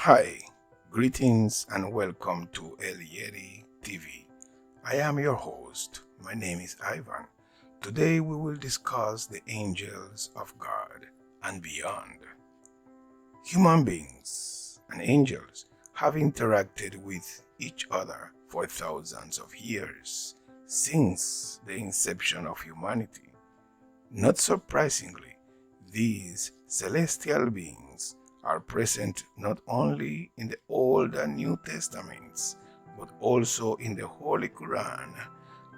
Hi, greetings and welcome to El Yeti TV. I am your host. My name is Ivan. Today we will discuss the angels of God and beyond. Human beings and angels have interacted with each other for thousands of years since the inception of humanity. Not surprisingly, these celestial beings are present not only in the Old and New Testaments, but also in the Holy Quran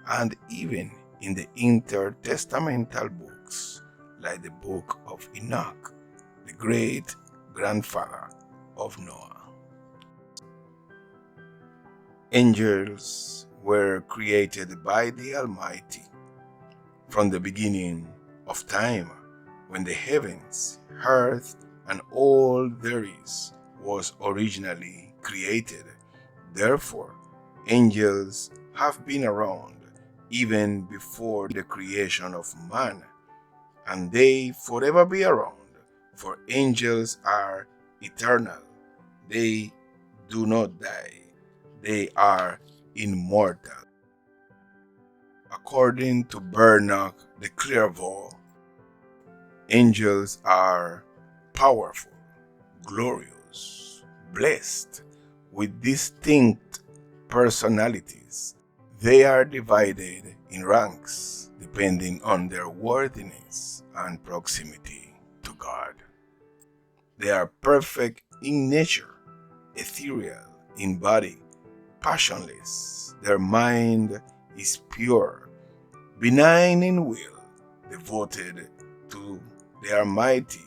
and even in the intertestamental books like the Book of Enoch, the great grandfather of Noah. Angels were created by the Almighty from the beginning of time, when the heavens, earth, and all there is was originally created. Therefore, angels have been around even before the creation of man, and they forever be around, for angels are eternal. They do not die. They are immortal. According to Bernard the Clairvoyant, angels are powerful, glorious, blessed, with distinct personalities. They are divided in ranks depending on their worthiness and proximity to God. They are perfect in nature, ethereal in body, passionless. Their mind is pure, benign in will, devoted to the Almighty,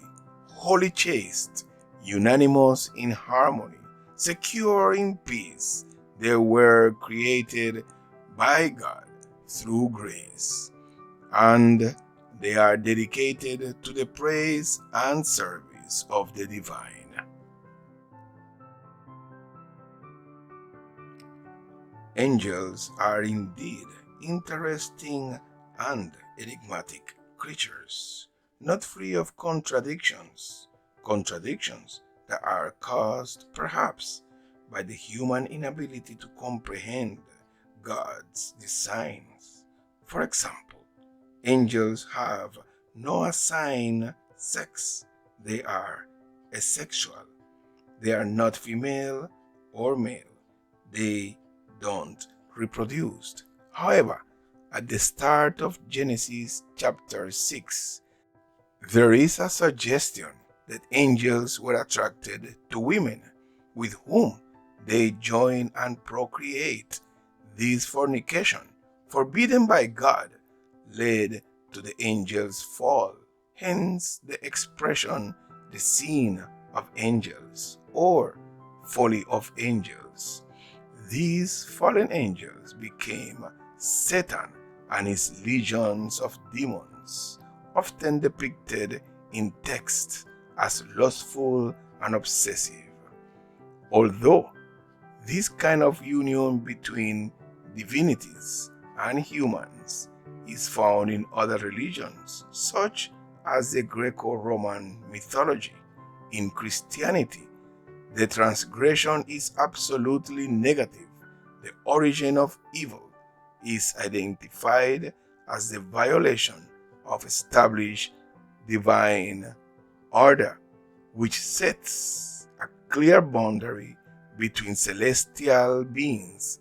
wholly chaste, unanimous in harmony, secure in peace. They were created by God through grace, and they are dedicated to the praise and service of the divine. Angels are indeed interesting and enigmatic creatures, not free of contradictions that are caused perhaps by the human inability to comprehend God's designs. For example, angels have no assigned sex. They are asexual. They are not female or male. They don't reproduce. However, at the start of Genesis chapter 6, there is a suggestion that angels were attracted to women with whom they join and procreate. This fornication, forbidden by God, led to the angels' fall. Hence the expression, the sin of angels, or folly of angels. These fallen angels became Satan and his legions of demons, often depicted in text as lustful and obsessive. Although this kind of union between divinities and humans is found in other religions, such as the Greco-Roman mythology, in Christianity, the transgression is absolutely negative. The origin of evil is identified as the violation of established divine order, which sets a clear boundary between celestial beings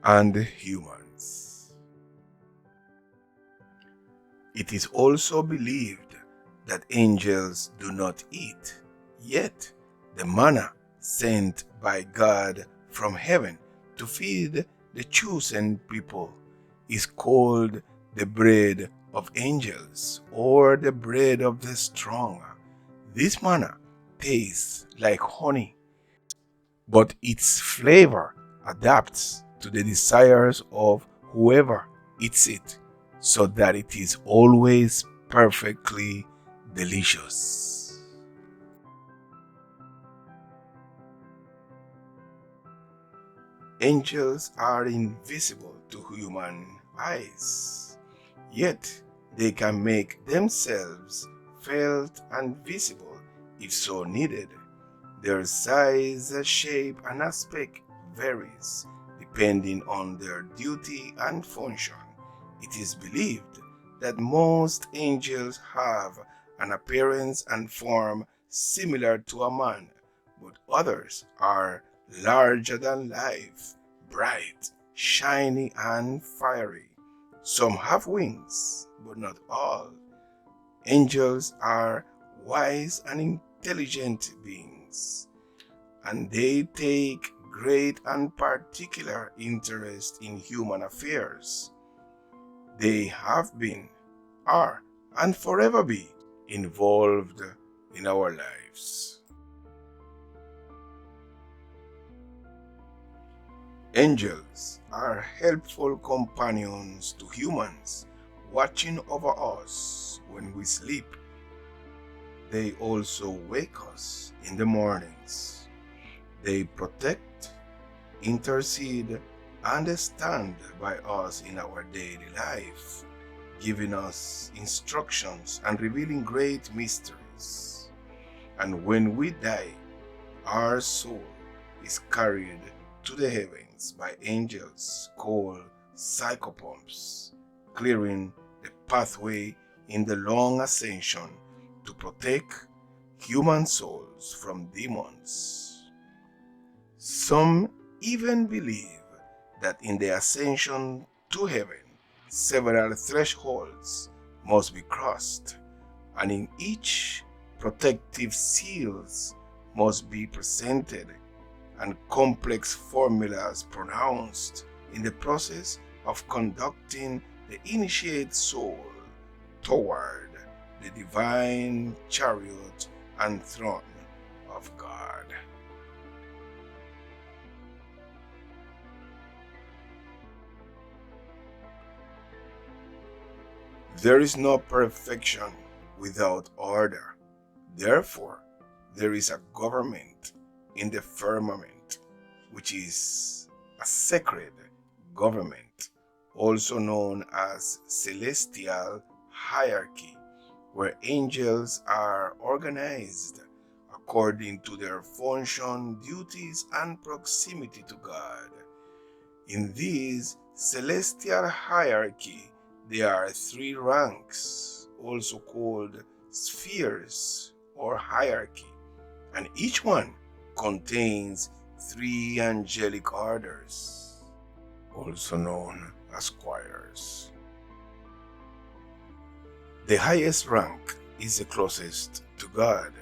and humans. It is also believed that angels do not eat, yet the manna sent by God from heaven to feed the chosen people is called the bread of angels or the bread of the strong. This manna tastes like honey, but its flavor adapts to the desires of whoever eats it, so that it is always perfectly delicious. Angels are invisible to human eyes, yet they can make themselves felt and visible if so needed. Their size, shape, and aspect varies depending on their duty and function. It is believed that most angels have an appearance and form similar to a man, but others are larger than life, bright, shiny, and fiery. Some have wings, but not all. Angels are wise and intelligent beings, and they take great and particular interest in human affairs. They have been, are, and forever be involved in our lives. Angels are helpful companions to humans, watching over us when we sleep. They also wake us in the mornings. They protect, intercede, and stand by us in our daily life, giving us instructions and revealing great mysteries. And when we die, our soul is carried to the heavens by angels called psychopomps, clearing the pathway in the long ascension to protect human souls from demons. Some even believe that in the ascension to heaven, several thresholds must be crossed, and in each protective seals must be presented and complex formulas pronounced in the process of conducting the initiate soul toward the divine chariot and throne of God. There is no perfection without order. Therefore, there is a government in the firmament, which is a sacred government, also known as celestial hierarchy, where angels are organized according to their function, duties, and proximity to God. In this celestial hierarchy, there are three ranks, also called spheres or hierarchy, and each one contains three angelic orders, also known as choirs. The highest rank is the closest to God,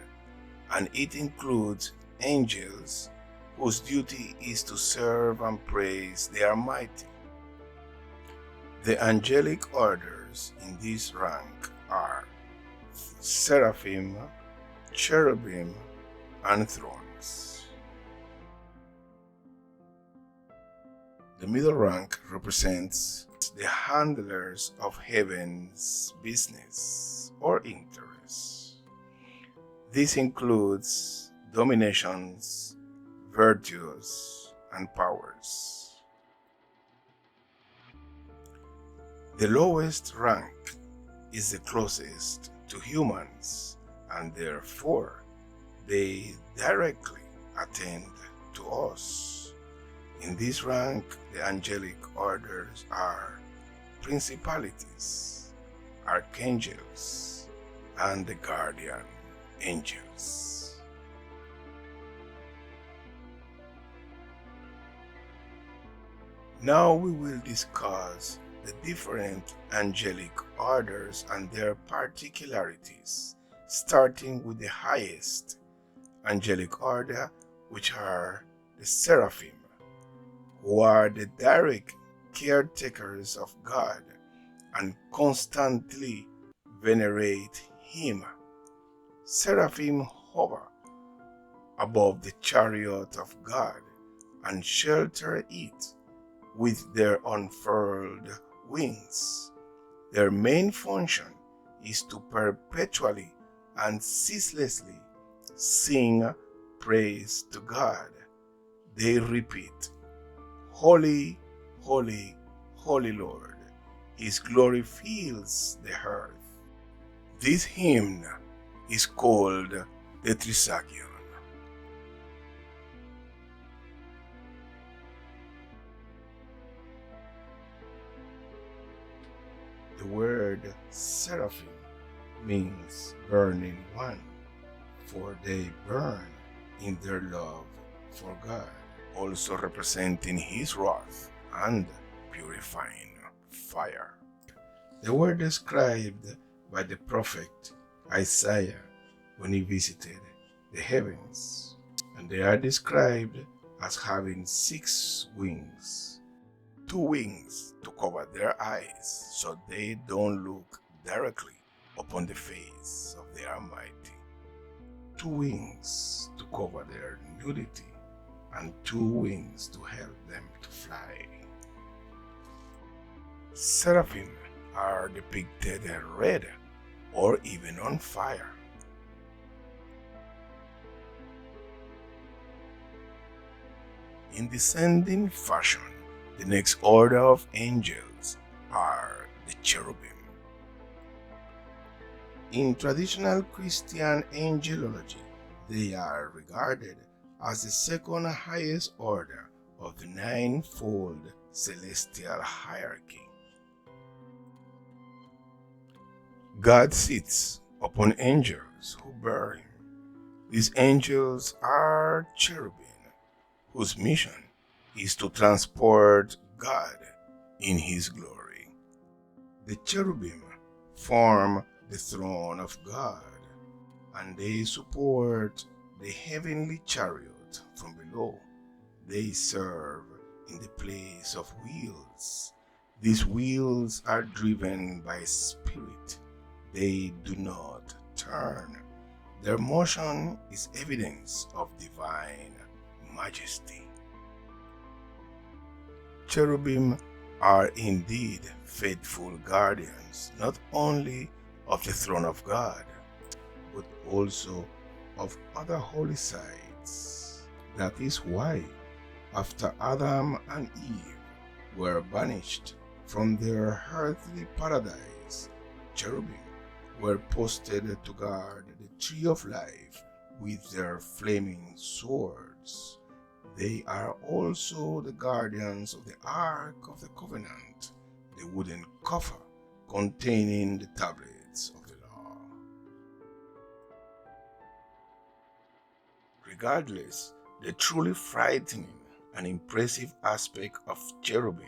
and it includes angels whose duty is to serve and praise the Almighty. The angelic orders in this rank are seraphim, cherubim, and thrones. The middle rank represents the handlers of heaven's business or interests. This includes dominations, virtues, and powers. The lowest rank is the closest to humans, and therefore they directly attend to us. In this rank, the angelic orders are Principalities, Archangels, and the Guardian Angels. Now we will discuss the different angelic orders and their particularities, starting with the highest angelic order, which are the seraphim, who are the direct caretakers of God and constantly venerate Him. Seraphim hover above the chariot of God and shelter it with their unfurled wings. Their main function is to perpetually and ceaselessly sing praise to God. They repeat, "Holy, holy, holy Lord, His glory fills the earth." This hymn is called the Trisagion. word seraphim means burning one, for they burn in their love for God, also representing his wrath and purifying fire. They were described by the prophet Isaiah when he visited the heavens, and they are described as having 6 wings. 2 wings to cover their eyes so they don't look directly upon the face of the Almighty. 2 wings to cover their nudity, and 2 wings to help them to fly. Seraphim are depicted red or even on fire. In descending fashion, the next order of angels are the cherubim. In traditional Christian angelology, they are regarded as the second highest order of the ninefold celestial hierarchy. God sits upon angels who bear him. These angels are cherubim, whose mission is to transport God in his glory. The cherubim form the throne of God, and they support the heavenly chariot from below. They serve in the place of wheels. These wheels are driven by spirit. They do not turn. Their motion is evidence of divine majesty. Cherubim are indeed faithful guardians, not only of the throne of God, but also of other holy sites. That is why, after Adam and Eve were banished from their earthly paradise, cherubim were posted to guard the tree of life with their flaming swords. They are also the guardians of the Ark of the Covenant, the wooden coffer containing the tablets of the law. Regardless, the truly frightening and impressive aspect of cherubim,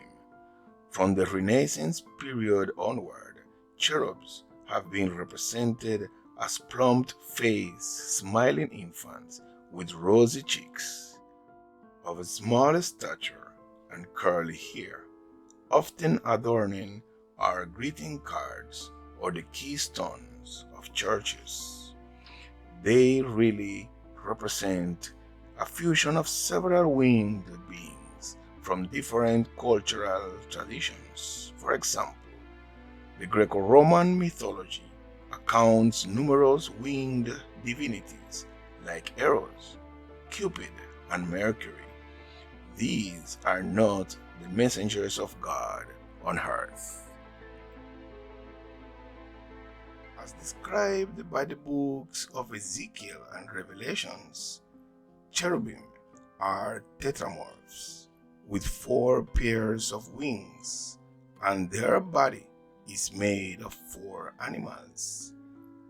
from the Renaissance period onward, cherubs have been represented as plump-faced, smiling infants with rosy cheeks, of a small stature and curly hair, often adorning our greeting cards or the keystones of churches. They really represent a fusion of several winged beings from different cultural traditions. For example, the Greco-Roman mythology accounts numerous winged divinities like Eros, Cupid, and Mercury. These are not the messengers of God on earth. As described by the books of Ezekiel and Revelations, cherubim are tetramorphs with 4 pairs of wings, and their body is made of 4 animals: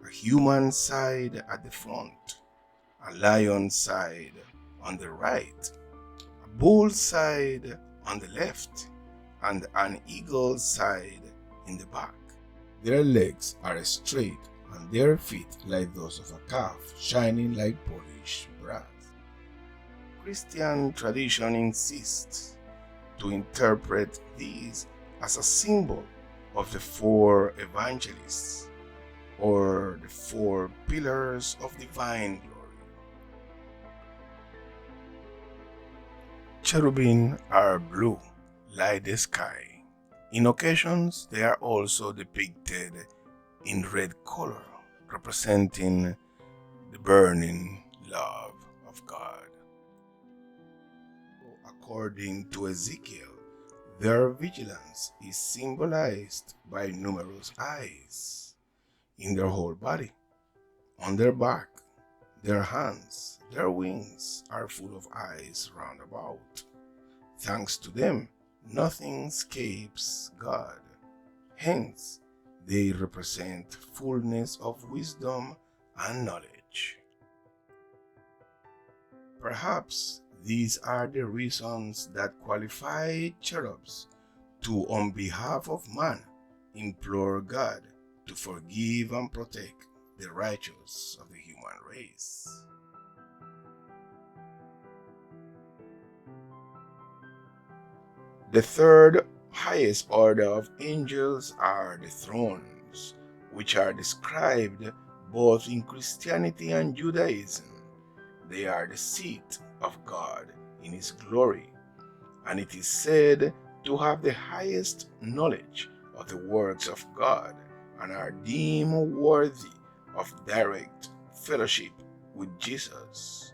a human side at the front, a lion side on the right, a bull side on the left, and an eagle side in the back. Their legs are straight and their feet like those of a calf, shining like polished brass. Christian tradition insists to interpret these as a symbol of the 4 evangelists, or the 4 pillars of divine glory. Cherubim are blue, like the sky. In occasions, they are also depicted in red color, representing the burning love of God. According to Ezekiel, their vigilance is symbolized by numerous eyes in their whole body. On their back, their hands, their wings are full of eyes round about. Thanks to them, nothing escapes God. Hence, They represent fullness of wisdom and knowledge. Perhaps these are the reasons that qualified cherubs to, on behalf of man, implore God to forgive and protect the righteous of the human race. The third highest order of angels are the thrones, which are described both in Christianity and Judaism. They are the seat of God in His glory, and it is said to have the highest knowledge of the works of God and are deemed worthy of direct fellowship with Jesus.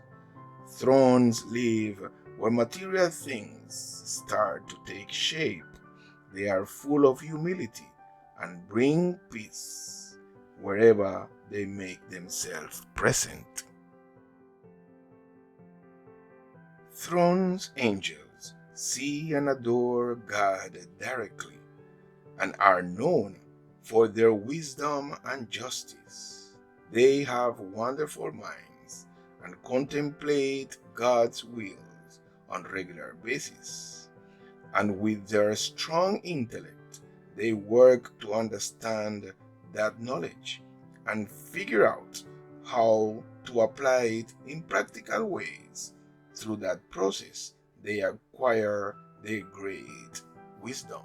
Thrones live where material things start to take shape. They are full of humility and bring peace wherever they make themselves present. Thrones angels see and adore God directly and are known for their wisdom and justice. They have wonderful minds and contemplate God's wills on a regular basis. And with their strong intellect, they work to understand that knowledge and figure out how to apply it in practical ways. Through that process, they acquire their great wisdom.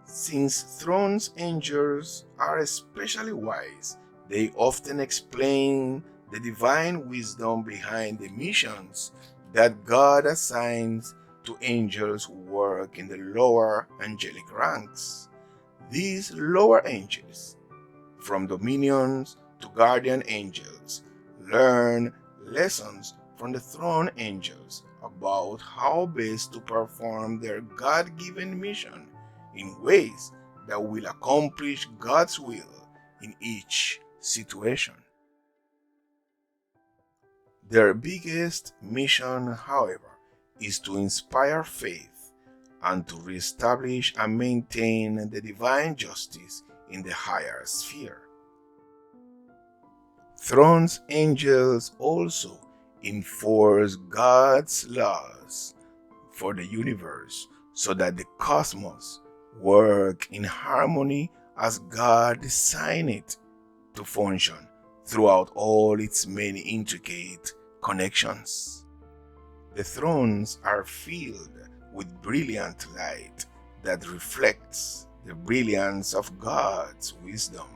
Since thrones angels are especially wise, they often explain the divine wisdom behind the missions that God assigns to angels who work in the lower angelic ranks. These lower angels, from dominions to guardian angels, learn lessons from the throne angels about how best to perform their God-given mission in ways that will accomplish God's will in each situation. Their biggest mission, however, is to inspire faith and to reestablish and maintain the divine justice in the higher sphere. Thrones angels also enforce God's laws for the universe so that the cosmos work in harmony as God designed it to function throughout all its many intricate connections. The thrones are filled with brilliant light that reflects the brilliance of God's wisdom,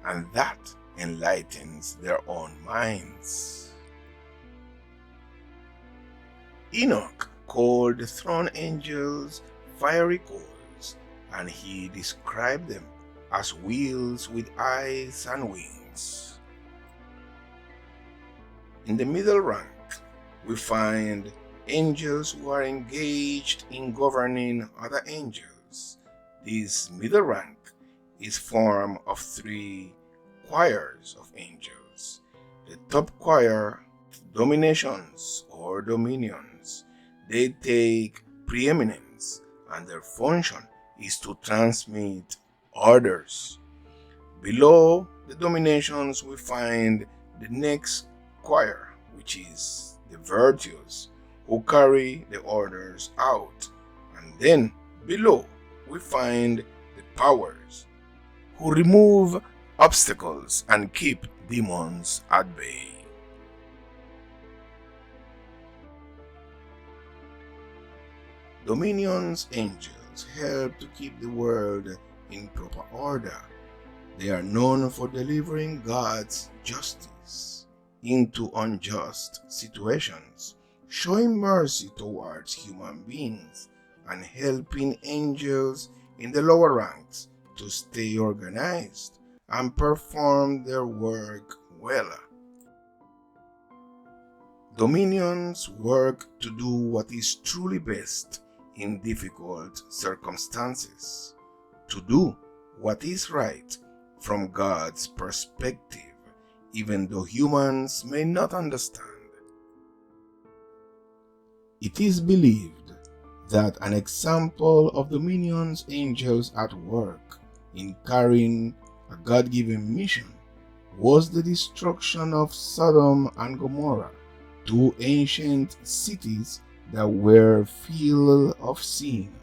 and that enlightens their own minds. Enoch called the throne angels fiery coals, and he described them as wheels with eyes and wings. In the middle rank, we find angels who are engaged in governing other angels. This middle rank is formed of three choirs of angels. The top choir, dominations or dominions, they take preeminence, and their function is to transmit orders. Below the dominations, we find the next choir, which is the virtues, who carry the orders out. And then below, we find the powers, who remove obstacles and keep demons at bay. Dominions angels help to keep the world in proper order. They are known for delivering God's justice into unjust situations, showing mercy towards human beings, and helping angels in the lower ranks to stay organized and perform their work well. Dominions work to do what is truly best in difficult circumstances, to do what is right from God's perspective, even though humans may not understand. It is believed that an example of Dominion's angels at work in carrying a God-given mission was the destruction of Sodom and Gomorrah, two ancient cities that were filled of sin.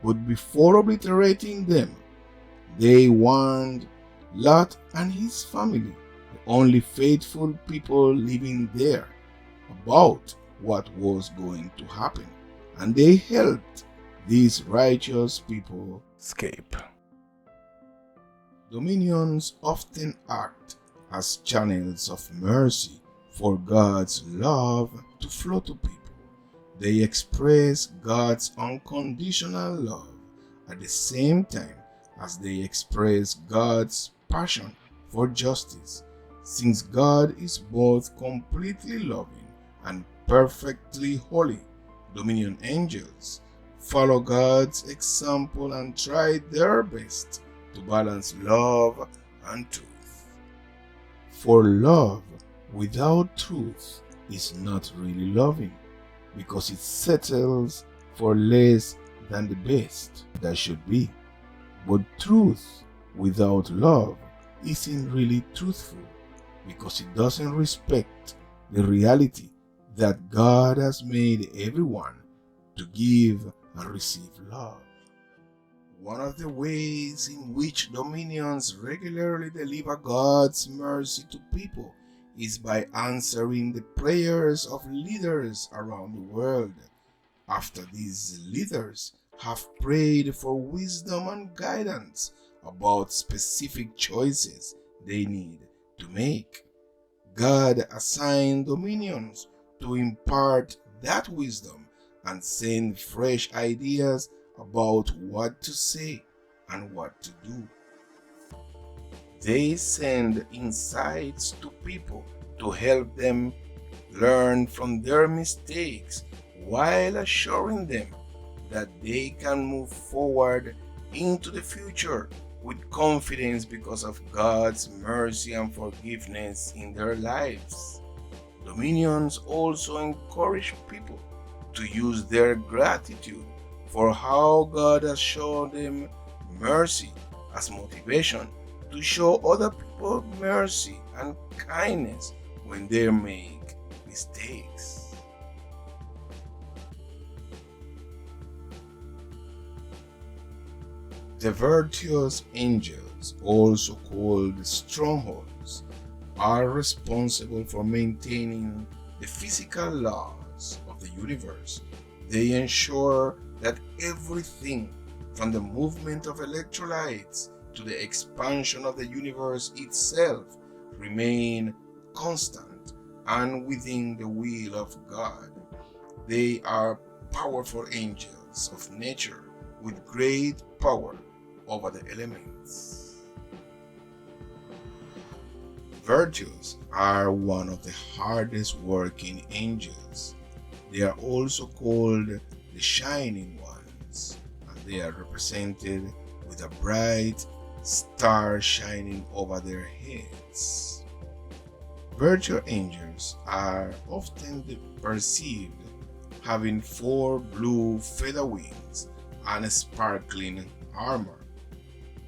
But before obliterating them, they warned Lot and his family, the only faithful people living there, about what was going to happen, and they helped these righteous people escape. Dominions often act as channels of mercy for God's love to flow to people. They express God's unconditional love at the same time as they express God's passion for justice. Since God is both completely loving and perfectly holy, Dominion angels follow God's example and try their best to balance love and truth. For love without truth is not really loving, because it settles for less than the best that should be. But truth without love isn't really truthful, because it doesn't respect the reality that God has made everyone to give and receive love. One of the ways in which dominions regularly deliver God's mercy to people is by answering the prayers of leaders around the world. After these leaders have prayed for wisdom and guidance about specific choices they need to make, God assigns dominions to impart that wisdom and send fresh ideas about what to say and what to do. They send insights to people to help them learn from their mistakes while assuring them that they can move forward into the future with confidence because of God's mercy and forgiveness in their lives. Dominions also encourage people to use their gratitude for how God has shown them mercy as motivation to show other people mercy and kindness when they make mistakes. The Virtuous Angels, also called strongholds, are responsible for maintaining the physical laws of the universe. They ensure that everything from the movement of electrolytes to the expansion of the universe itself remain constant and within the will of God. They are powerful angels of nature with great power over the elements. Virtues are one of the hardest working angels. They are also called the Shining Ones, and they are represented with a bright star shining over their heads. Virtual angels are often perceived having 4 blue feather wings and a sparkling armor.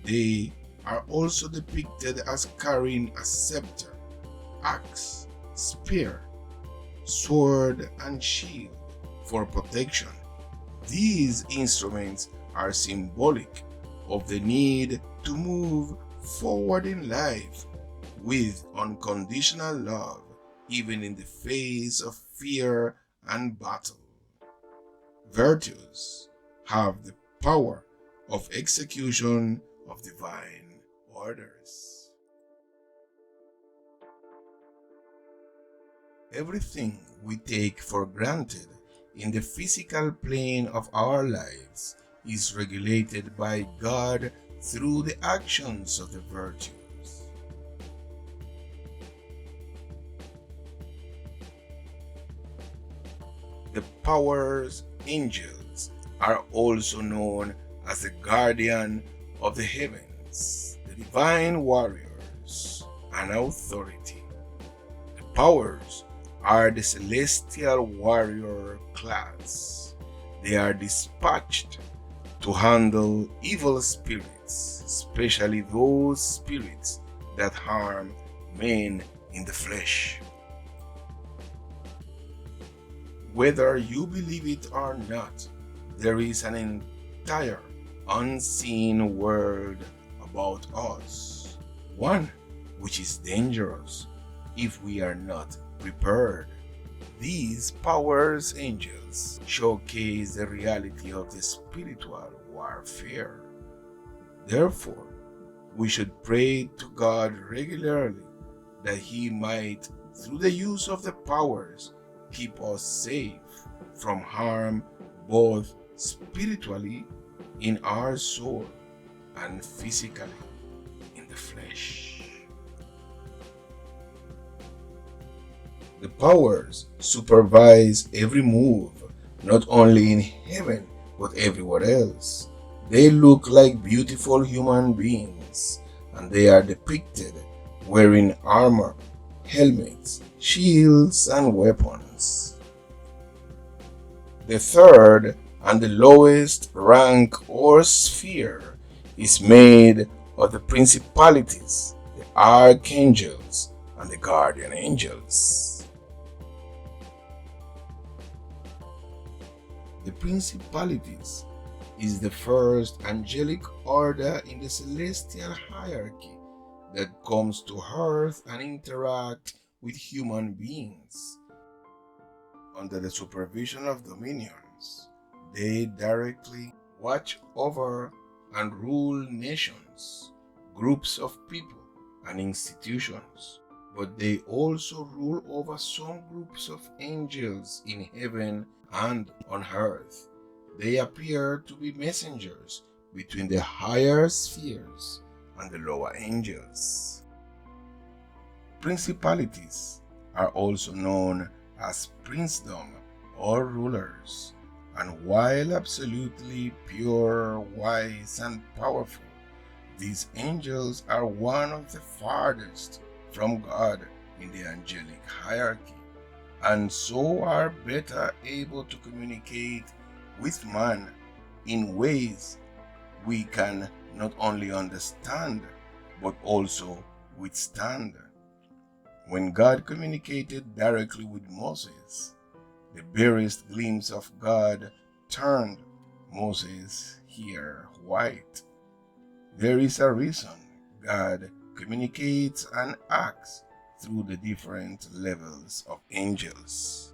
They are also depicted as carrying a scepter, axe, spear, sword, and shield for protection. These instruments are symbolic of the need to move forward in life with unconditional love, even in the face of fear and battle. Virtues have the power of execution of divine orders. Everything we take for granted in the physical plane of our lives is regulated by God through the actions of the virtues. The powers angels are also known as the guardian of the heavens, the divine warriors, and authority. The powers are the celestial warrior class. They are dispatched to handle evil spirits, especially those spirits that harm men in the flesh. Whether you believe it or not, there is an entire unseen world about us, one which is dangerous if we are not prepared. These powers angels showcase the reality of the spiritual warfare. Therefore, we should pray to God regularly that He might, through the use of the powers, keep us safe from harm both spiritually in our soul and physically in the flesh. The powers supervise every move, not only in heaven but everywhere else. They look like beautiful human beings, and they are depicted wearing armor, helmets, shields, and weapons. The third and the lowest rank or sphere is made of the principalities, the archangels, and the guardian angels. The principalities is the first angelic order in the celestial hierarchy that comes to earth and interact with human beings. Under the supervision of dominions, they directly watch over and rule nations, groups of people, and institutions. But they also rule over some groups of angels in heaven and on earth. They appear to be messengers between the higher spheres and the lower angels. Principalities are also known as princedom or rulers, and while absolutely pure, wise, and powerful, these angels are one of the farthest from God in the angelic hierarchy, and so are better able to communicate with man in ways we can not only understand but also withstand. When God communicated directly with Moses, the barest glimpse of God turned Moses' hair white. There is a reason God communicates and acts through the different levels of angels.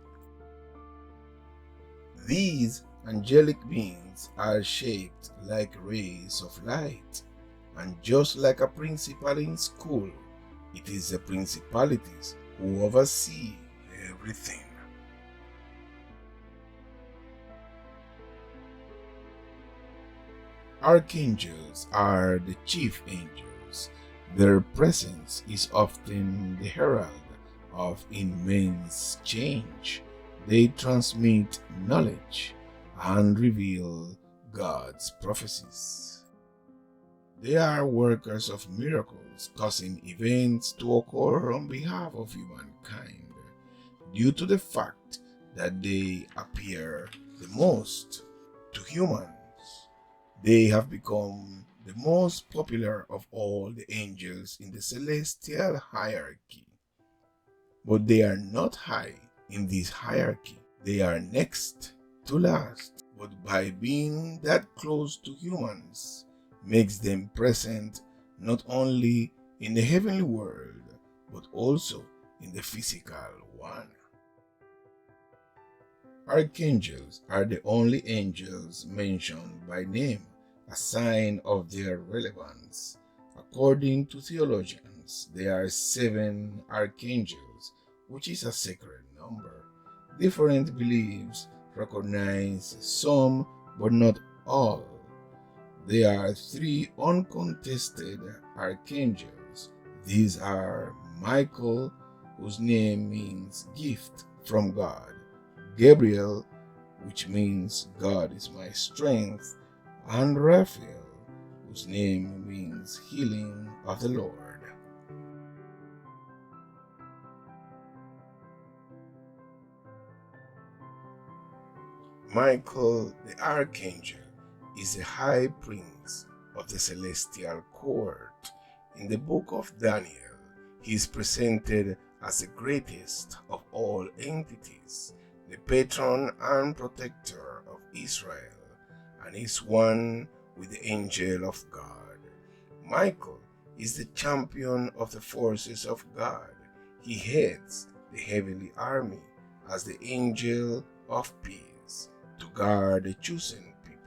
These angelic beings are shaped like rays of light, and just like a principal in school, it is the principalities who oversee everything. Archangels are the chief angels. Their presence is often the herald of immense change. They transmit knowledge and reveal God's prophecies. They are workers of miracles, causing events to occur on behalf of humankind. Due to the fact that they appear the most to humans, they have become the most popular of all the angels in the celestial hierarchy. But they are not high in this hierarchy. They are next to last. But by being that close to humans, makes them present not only in the heavenly world, but also in the physical one. Archangels are the only angels mentioned by name, a sign of their relevance. According to theologians, there are 7 archangels, which is a sacred number. Different beliefs recognize some, but not all. There are 3 uncontested archangels. These are Michael, whose name means gift from God, Gabriel, which means God is my strength, and Raphael, whose name means healing of the Lord. Michael the Archangel is the high prince of the celestial court. In the book of Daniel, he is presented as the greatest of all entities, the patron and protector of Israel, and is one with the angel of God. Michael is the champion of the forces of God. He heads the heavenly army as the angel of peace to guard the chosen people.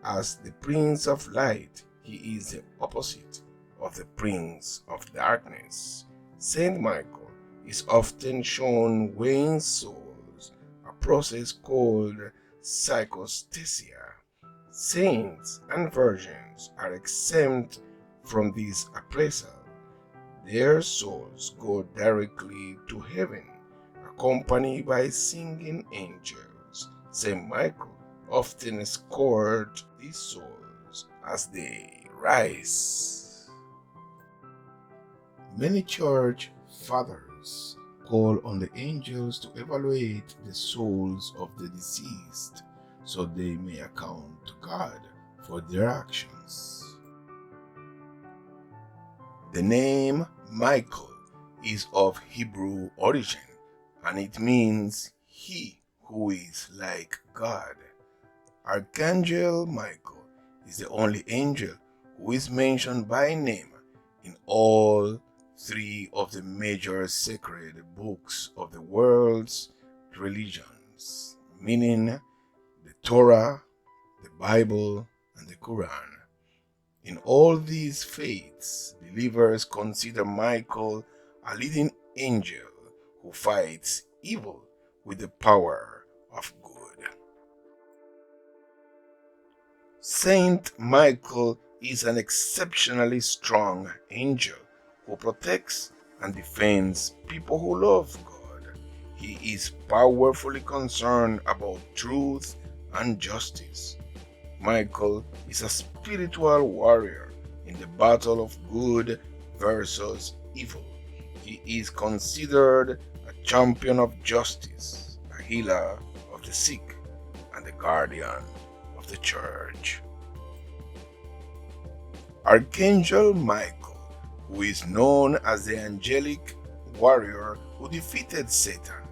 As the Prince of Light, he is the opposite of the Prince of Darkness. Saint Michael is often shown weighing souls, a process called psychostasia. Saints and virgins are exempt from this appraisal. Their souls go directly to heaven, accompanied by singing angels. Saint Michael often escorts these souls as they rise. Many church fathers call on the angels to evaluate the souls of the deceased so they may account to God for their actions. The name Michael is of Hebrew origin, and it means he who is like God. Archangel Michael is the only angel who is mentioned by name in all three of the major sacred books of the world's religions, meaning the Torah, the Bible, and the Quran. In all these faiths, believers consider Michael a leading angel who fights evil with the power of good. Saint Michael is an exceptionally strong angel who protects and defends people who love God. He is powerfully concerned about truth and justice. Michael is a spiritual warrior in the battle of good versus evil. He is considered a champion of justice, a healer of the sick, and the guardian of the church. Archangel Michael, who is known as the angelic warrior who defeated Satan,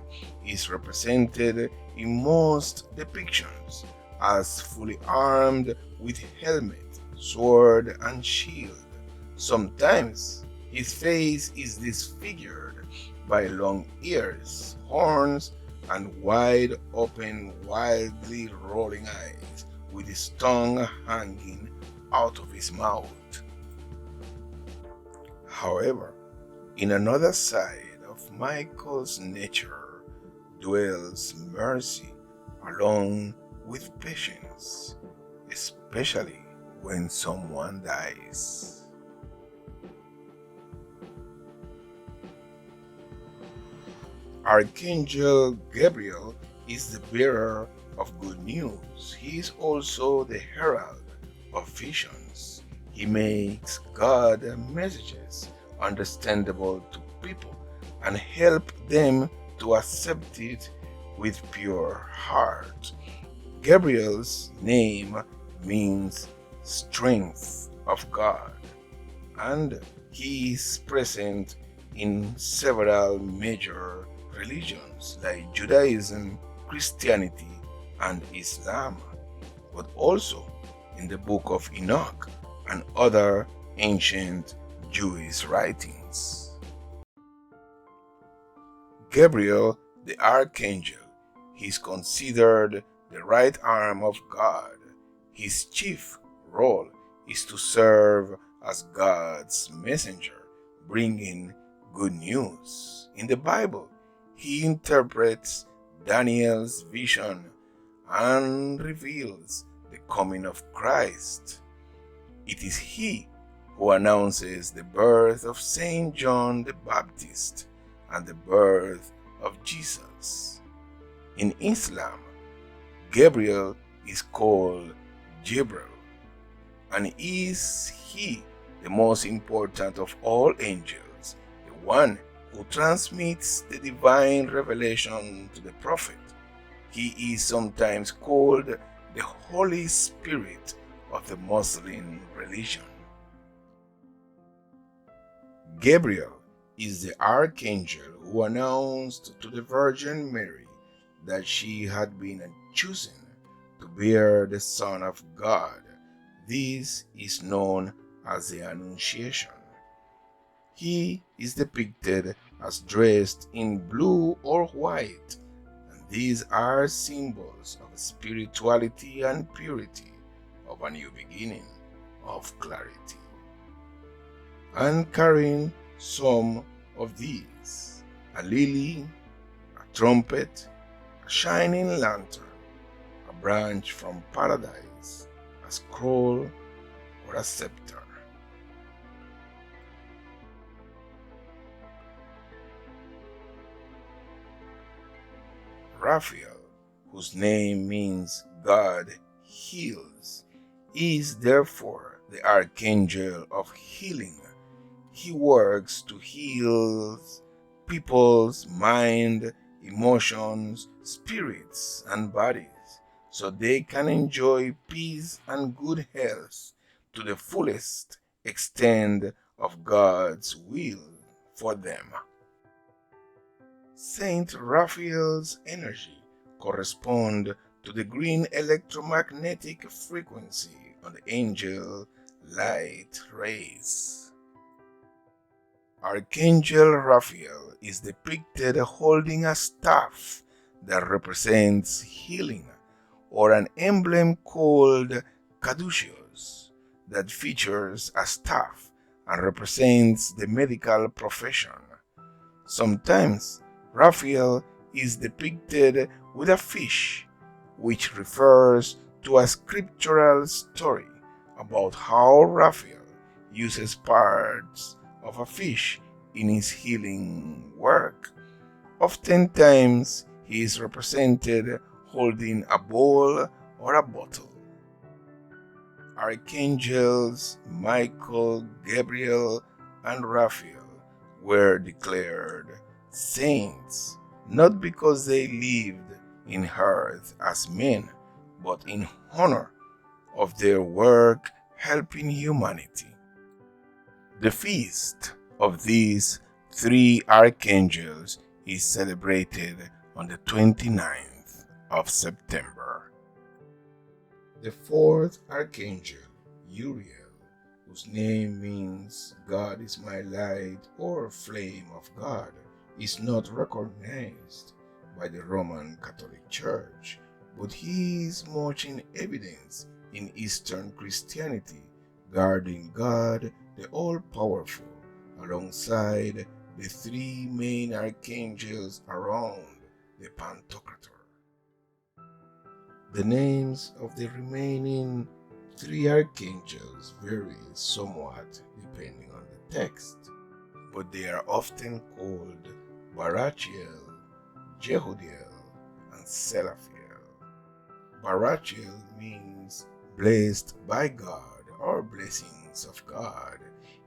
is represented in most depictions as fully armed with helmet, sword, and shield. Sometimes his face is disfigured by long ears, horns, and wide open, wildly rolling eyes, with his tongue hanging out of his mouth. However, in another side of Michael's nature dwells mercy along with patience, especially when someone dies. Archangel Gabriel is the bearer of good news. He is also the herald of visions. He makes God's messages understandable to people and help them to accept it with pure heart. Gabriel's name means strength of God, and he is present in several major religions like Judaism, Christianity, and Islam, but also in the Book of Enoch and other ancient Jewish writings. Gabriel the Archangel is considered the right arm of God. His chief role is to serve as God's messenger, bringing good news. In the Bible, he interprets Daniel's vision and reveals the coming of Christ. It is he who announces the birth of Saint John the Baptist and the birth of Jesus. In Islam, Gabriel is called Gabriel, and is he the most important of all angels, the one who transmits the divine revelation to the prophet. He is sometimes called the Holy Spirit of the Muslim religion. Gabriel is the archangel who announced to the Virgin Mary that she had been chosen to bear the Son of God. This is known as the Annunciation. He is depicted as dressed in blue or white, and these are symbols of spirituality and purity, of a new beginning, of clarity. And carrying some of these: a lily, a trumpet, a shining lantern, a branch from paradise, a scroll, or a scepter. Raphael, whose name means God heals, is therefore the Archangel of healing. He works to heal people's mind, emotions, spirits, and bodies, so they can enjoy peace and good health to the fullest extent of God's will for them. Saint Raphael's energy corresponds to the green electromagnetic frequency on the angel light rays. Archangel Raphael is depicted holding a staff that represents healing, or an emblem called caduceus that features a staff and represents the medical profession. Sometimes Raphael is depicted with a fish, which refers to a scriptural story about how Raphael uses parts of a fish in his healing work. Oftentimes, he is represented holding a bowl or a bottle. Archangels Michael, Gabriel, and Raphael were declared saints, not because they lived in earth as men, but in honor of their work helping humanity. The feast of these three archangels is celebrated on the 29th of September. The fourth archangel, Uriel, whose name means God is my light or flame of God, is not recognized by the Roman Catholic Church, but he is much in evidence in Eastern Christianity, guarding God the All-Powerful, alongside the three main archangels around the Pantocrator. The names of the remaining three archangels vary somewhat depending on the text, but they are often called Barachiel, Jehudiel, and Selaphiel. Barachiel means blessed by God or blessings of God.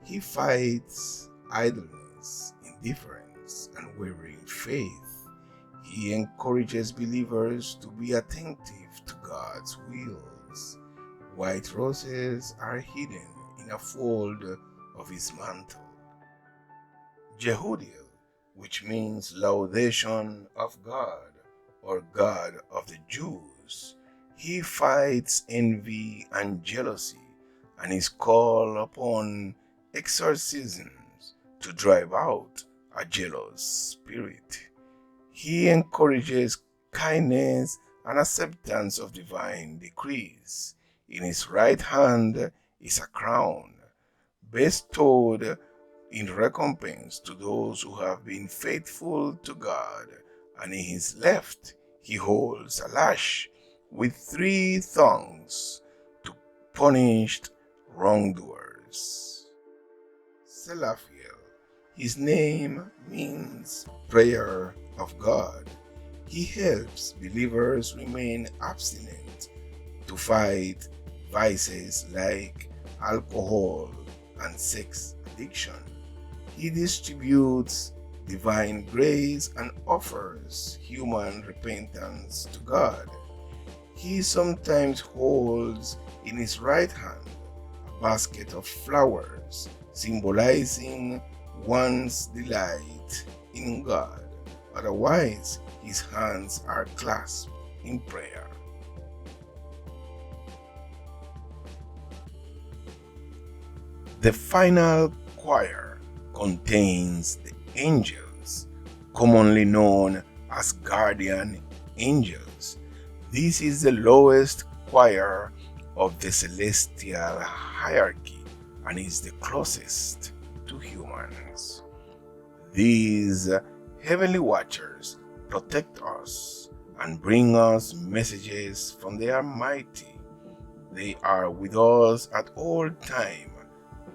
He fights idleness, indifference, and wavering faith. He encourages believers to be attentive to God's wills. White roses are hidden in a fold of his mantle. Jehudiel, which means laudation of God or God of the Jews, he fights envy and jealousy and is called upon exorcisms to drive out a jealous spirit. He encourages kindness and acceptance of divine decrees. In his right hand is a crown, bestowed in recompense to those who have been faithful to God, and in his left he holds a lash with 3 thongs to punish wrongdoers. Selaphiel, his name means prayer of God. He helps believers remain abstinent to fight vices like alcohol and sex addiction. He distributes divine grace and offers human repentance to God. He sometimes holds in his right hand a basket of flowers, symbolizing one's delight in God. Otherwise, his hands are clasped in prayer. The final choir contains the angels, commonly known as guardian angels. This is the lowest choir of the celestial hierarchy and is the closest to humans. These heavenly watchers protect us and bring us messages from the Almighty. They are with us at all times,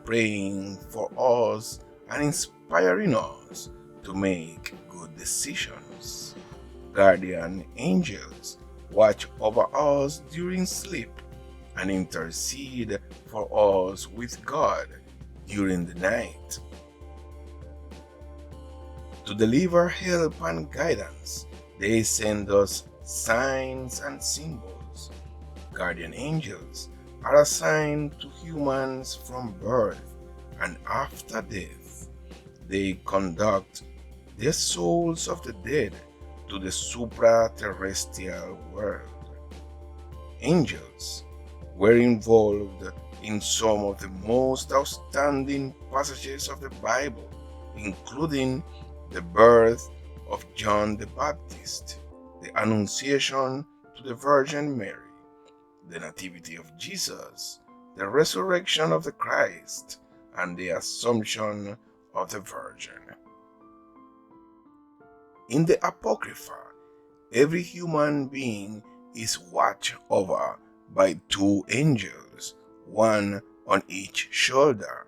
praying for us and inspiring us to make good decisions. Guardian angels watch over us during sleep and intercede for us with God during the night. To deliver help and guidance, they send us signs and symbols. Guardian angels are assigned to humans from birth and after death. They conduct the souls of the dead to the supra-terrestrial world. Angels were involved in some of the most outstanding passages of the Bible, including the birth of John the Baptist, the Annunciation to the Virgin Mary, the Nativity of Jesus, the resurrection of the Christ, and the Assumption of the Virgin. In the Apocrypha, every human being is watched over by two angels, one on each shoulder.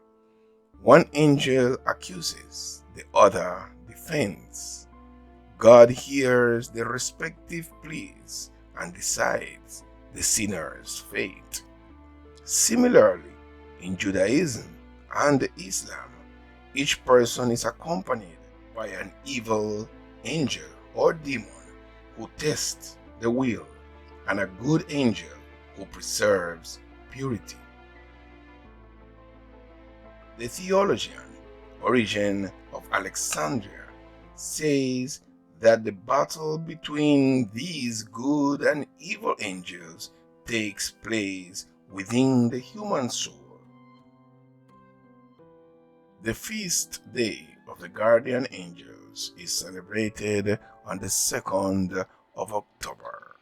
One angel accuses, the other defends. God hears the respective pleas and decides the sinner's fate. Similarly, in Judaism and Islam, each person is accompanied by an evil angel or demon who tests the will, and a good angel who preserves purity. The theologian Origen of Alexandria says that the battle between these good and evil angels takes place within the human soul. The feast day of the guardian angels is celebrated on the 2nd of October.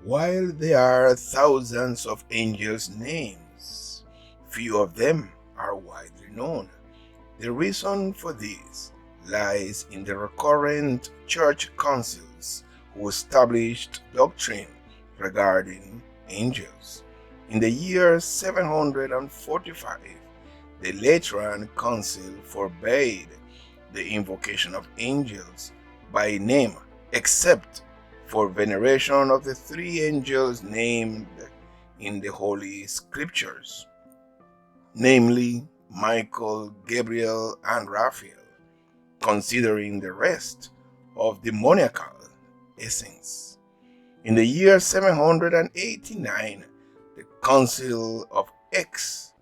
While there are thousands of angels' names, few of them are widely known. The reason for this lies in the recurrent church councils who established doctrine regarding angels. In the year 745, the Lateran Council forbade the invocation of angels by name except for veneration of the three angels named in the Holy Scriptures, namely Michael, Gabriel, and Raphael, considering the rest of demoniacal essence. In the year 789, the Council of Aix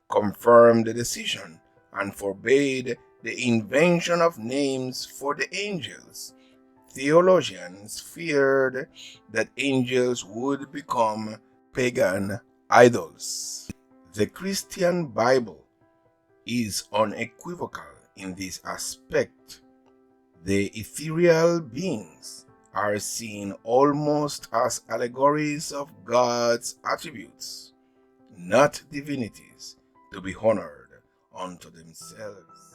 confirmed the decision and forbade the invention of names for the angels. Theologians feared that angels would become pagan idols. The Christian Bible is unequivocal in this aspect. The ethereal beings are seen almost as allegories of God's attributes, not divinities to be honored unto themselves.